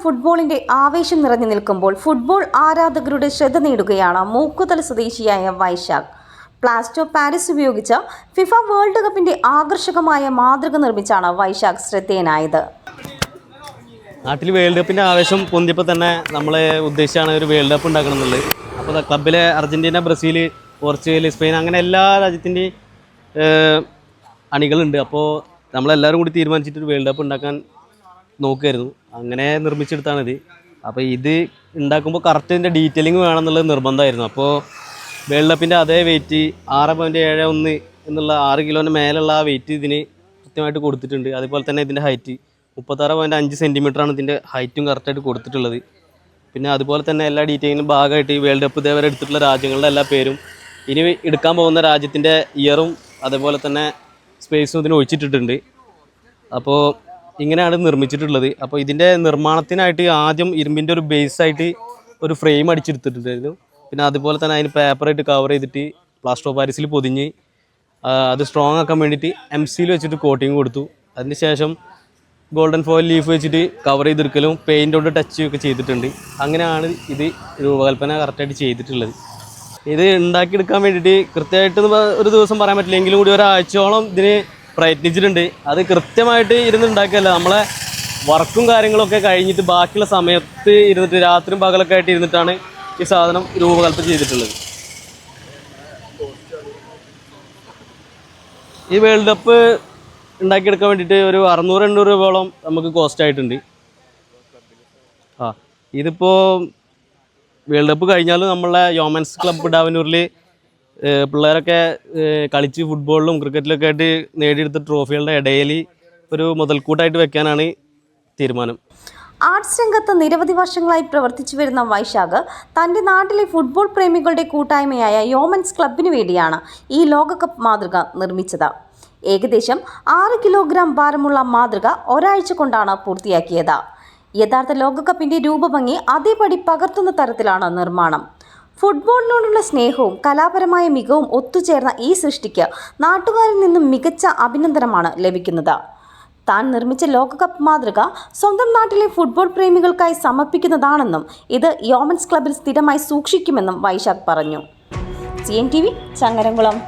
ഫുട്ബോളിന്റെ ആവേശം നിറഞ്ഞു നിൽക്കുമ്പോൾ ഫുട്ബോൾ ആരാധകരുടെ ശ്രദ്ധ നേടുകയാണ് മൂക്കുതല സ്വദേശിയായ വൈശാഖ്. പ്ലാസ്റ്റർ പാരീസ് ഉപയോഗിച്ച് ഫിഫ വേൾഡ് കപ്പിന്റെ ആകർഷകമായ മാതൃക നിർമ്മിച്ചാണ് വൈശാഖ് ശ്രദ്ധേയനായത്. നാട്ടിൽ വേൾഡ് കപ്പിൻ്റെ ആവേശം പൊന്തിയപ്പോൾ തന്നെ നമ്മൾ ഉദ്ദേശിച്ചാണ് ഒരു വേൾഡ് കപ്പ് ഉണ്ടാക്കണം എന്നുള്ളത്. അപ്പോൾ ക്ലബ്ബിലെ അർജൻറ്റീന, ബ്രസീൽ, പോർച്ചുഗൽ, സ്പെയിൻ അങ്ങനെ എല്ലാ രാജ്യത്തിൻ്റെയും അണികളുണ്ട്. അപ്പോൾ നമ്മളെല്ലാവരും കൂടി തീരുമാനിച്ചിട്ട് വേൾഡ് കപ്പ് ഉണ്ടാക്കാൻ നോക്കുമായിരുന്നു. അങ്ങനെ നിർമ്മിച്ചെടുത്താണിത്. അപ്പോൾ ഇത് ഉണ്ടാക്കുമ്പോൾ കറക്റ്റ് ഇതിൻ്റെ ഡീറ്റെയിലിംഗ് വേണമെന്നുള്ളത് നിർബന്ധമായിരുന്നു. അപ്പോൾ വേൾഡ് കപ്പിൻ്റെ അതേ വെയിറ്റ് 6.71 എന്നുള്ള 6 കിലോൻ്റെ മേലുള്ള ആ വെയിറ്റ് ഇതിന് കൃത്യമായിട്ട് കൊടുത്തിട്ടുണ്ട്. അതുപോലെ തന്നെ ഇതിൻ്റെ ഹൈറ്റ് 36.5 സെൻറ്റിമീറ്ററാണ് ഇതിൻ്റെ ഹൈറ്റും കറക്റ്റായിട്ട് കൊടുത്തിട്ടുള്ളത്. പിന്നെ അതുപോലെ തന്നെ എല്ലാ ഡീറ്റെയിലും ഭാഗമായിട്ട് ഈ വേൾഡ് കപ്പ് ഇതേവരെ എടുത്തിട്ടുള്ള രാജ്യങ്ങളുടെ എല്ലാ പേരും, ഇനി എടുക്കാൻ പോകുന്ന രാജ്യത്തിൻ്റെ ഇയറും അതുപോലെ തന്നെ സ്പേസും ഇതിന് ഒഴിച്ചിട്ടിട്ടുണ്ട്. അപ്പോൾ ഇങ്ങനെയാണ് നിർമ്മിച്ചിട്ടുള്ളത്. അപ്പോൾ ഇതിൻ്റെ നിർമ്മാണത്തിനായിട്ട് ആദ്യം ഇരുമ്പിൻ്റെ ഒരു ബേസായിട്ട് ഒരു ഫ്രെയിം അടിച്ചെടുത്തിട്ടുണ്ടായിരുന്നു. പിന്നെ അതുപോലെ തന്നെ അതിന് പേപ്പറായിട്ട് കവർ ചെയ്തിട്ട് പ്ലാസ്റ്റർ ഓഫ് പാരീസിൽ പൊതിഞ്ഞ് അത് സ്ട്രോങ് ആക്കാൻ വേണ്ടിയിട്ട് MCയിൽ വെച്ചിട്ട് കോട്ടിങ് കൊടുത്തു. അതിന് ശേഷം ഗോൾഡൻ ഫോയിൽ ലീഫ് വെച്ചിട്ട് കവർ ചെയ്തെടുക്കലും പെയിൻ്റ് കൊണ്ട് ടച്ച് ഒക്കെ ചെയ്തിട്ടുണ്ട്. അങ്ങനെയാണ് ഇത് രൂപകൽപ്പന കറക്റ്റായിട്ട് ചെയ്തിട്ടുള്ളത്. ഇത് ഉണ്ടാക്കിയെടുക്കാൻ വേണ്ടിയിട്ട് കൃത്യമായിട്ട് ഒരു ദിവസം പറയാൻ പറ്റില്ലെങ്കിലും കൂടി ഒരാഴ്ചയോളം ഇതിന് പ്രയത്നിച്ചിട്ടുണ്ട്. അത് കൃത്യമായിട്ട് ഇരുന്ന് ഉണ്ടാക്കിയല്ല, നമ്മളെ വർക്കും കാര്യങ്ങളൊക്കെ കഴിഞ്ഞിട്ട് ബാക്കിയുള്ള സമയത്ത് ഇരുന്നിട്ട് രാത്രിയും പകലൊക്കെ ആയിട്ട് ഇരുന്നിട്ടാണ് ഈ സാധനം രൂപകൽപ്പന ചെയ്തിട്ടുള്ളത്. ഈ വേൾഡ് കപ്പ് ഉണ്ടാക്കിയെടുക്കാൻ വേണ്ടിയിട്ട് ഒരു 600-800 രൂപയോളം നമുക്ക് കോസ്റ്റ് ആയിട്ടുണ്ട്. ഇതിപ്പോൾ വേൾഡ് കപ്പ് കഴിഞ്ഞാലും നമ്മളെ യോമൻസ് ക്ലബ്ബ് ഡാവന്നൂരിൽ പിള്ളേരൊക്കെ കളിച്ച് ഫുട്ബോളിലും ക്രിക്കറ്റിലൊക്കെ ആയിട്ട് നേടിയെടുത്ത ട്രോഫികളുടെ ഇടയിൽ ഒരു മുതൽക്കൂട്ടായിട്ട് വെക്കാനാണ് തീരുമാനം. ആർട്സ് രംഗത്ത് നിരവധി വർഷങ്ങളായി പ്രവർത്തിച്ചു വരുന്ന വൈശാഖ് തൻ്റെ നാട്ടിലെ ഫുട്ബോൾ പ്രേമികളുടെ കൂട്ടായ്മയായ യോമൻസ് ക്ലബിനു വേണ്ടിയാണ് ഈ ലോകകപ്പ് മാതൃക നിർമ്മിച്ചത്. ഏകദേശം 6 കിലോഗ്രാം ഭാരമുള്ള മാതൃക ഒരാഴ്ച കൊണ്ടാണ് പൂർത്തിയാക്കിയത്. യഥാർത്ഥ ലോകകപ്പിൻ്റെ രൂപഭംഗി അതേപടി പകർത്തുന്ന തരത്തിലാണ് നിർമ്മാണം. ഫുട്ബോളിനോടുള്ള സ്നേഹവും കലാപരമായ മികവും ഒത്തുചേർന്ന ഈ സൃഷ്ടിക്ക് നാട്ടുകാരിൽ നിന്നും മികച്ച അഭിനന്ദനമാണ് ലഭിക്കുന്നത്. താൻ നിർമ്മിച്ച ലോകകപ്പ് മാതൃക സ്വന്തം നാട്ടിലെ ഫുട്ബോൾ പ്രേമികൾക്കായി സമർപ്പിക്കുന്നതാണെന്നും ഇത് യോമൻസ് ക്ലബിൽ സ്ഥിരമായി സൂക്ഷിക്കുമെന്നും വൈശാഖ് പറഞ്ഞു. CNTV ചങ്ങരംകുളം.